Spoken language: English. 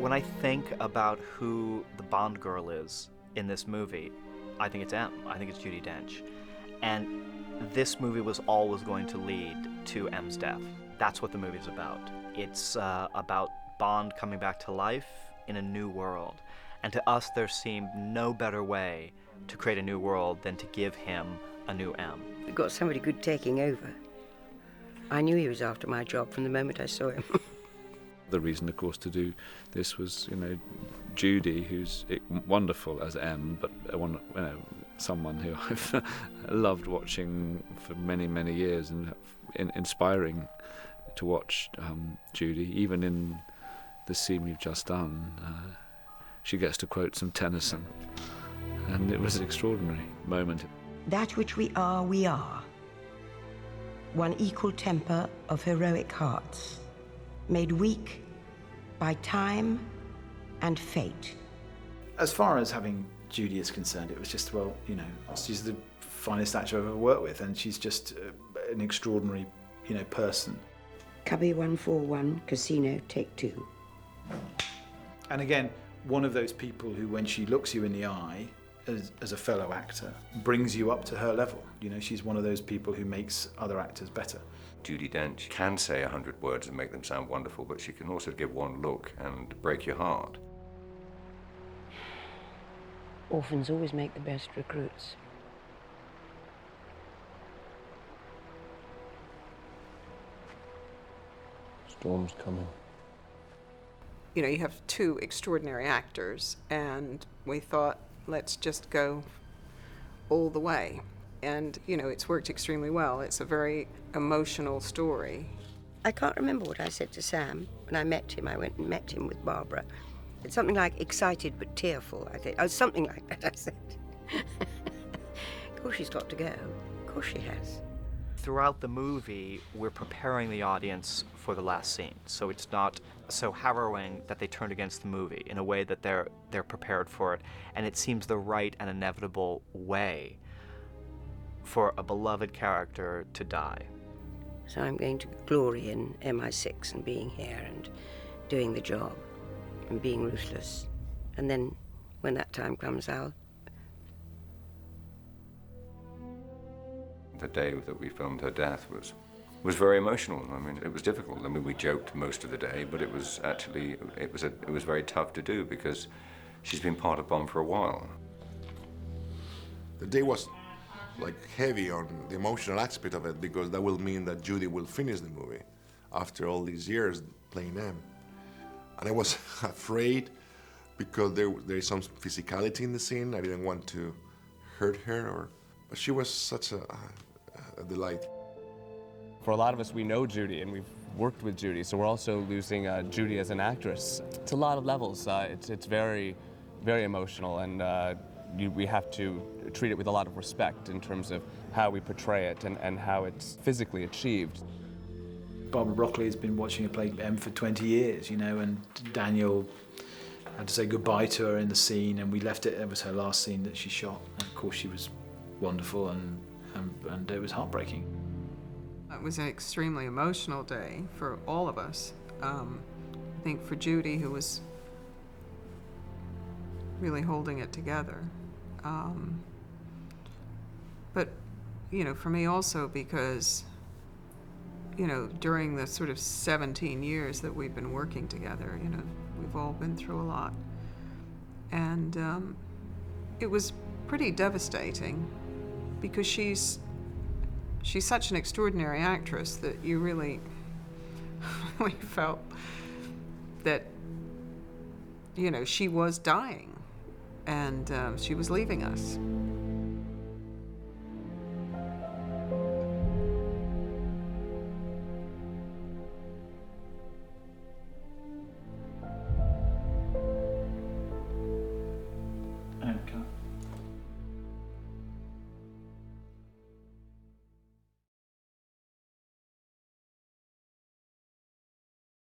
When I think about who the Bond girl is in this movie, I think it's M. I think it's Judi Dench. And this movie was always going to lead to M's death. That's what the movie's about. It's about Bond coming back to life in a new world. And to us, there seemed no better way to create a new world than to give him a new M. We got somebody good taking over. I knew he was after my job from the moment I saw him. The reason, of course, to do this was, Judy, who's wonderful as M, but someone who I've loved watching for many, many years, and inspiring to watch Judy. Even in the scene we've just done, she gets to quote some Tennyson, and it was an extraordinary moment. That which we are, one equal temper of heroic hearts, made weak by time and fate. As far as having Judy is concerned, it was just, she's the finest actor I've ever worked with, and she's just an extraordinary, person. Cubby 141, Casino, take 2. And again, one of those people who, when she looks you in the eye, as a fellow actor, brings you up to her level. She's one of those people who makes other actors better. Judi Dench can say 100 words and make them sound wonderful, but she can also give one look and break your heart. Orphans always make the best recruits. Storm's coming. You have 2 extraordinary actors, and we thought, let's just go all the way. And, it's worked extremely well. It's a very emotional story. I can't remember what I said to Sam when I met him. I went and met him with Barbara. It's something like excited but tearful, I think. Oh, something like that, I said. Of course she's got to go. Of course she has. Throughout the movie, we're preparing the audience for the last scene, so it's not so harrowing that they turn against the movie, in a way that they're prepared for it, and it seems the right and inevitable way for a beloved character to die. So I'm going to glory in MI6 and being here and doing the job and being ruthless, and then when that time comes, The day that we filmed her death was very emotional. It was difficult. We joked most of the day, but it was actually it was very tough to do because she's been part of Bond for a while. The day was heavy on the emotional aspect of it, because that will mean that Judy will finish the movie after all these years playing M. And I was afraid because there is some physicality in the scene. I didn't want to hurt her, but she was such a delight. For a lot of us, we know Judy and we've worked with Judy, so we're also losing Judy as an actress. It's a lot of levels. It's very, very emotional, and we have to treat it with a lot of respect in terms of how we portray it and how it's physically achieved. Barbara Broccoli has been watching her play M for 20 years, and Daniel had to say goodbye to her in the scene, and we left it. It was her last scene that she shot. And of course, she was wonderful, and it was heartbreaking. It was an extremely emotional day for all of us. I think for Judy, who was really holding it together. But, for me also, because, during the sort of 17 years that we've been working together, we've all been through a lot. And it was pretty devastating because she's such an extraordinary actress that you really felt that, she was dying and she was leaving us.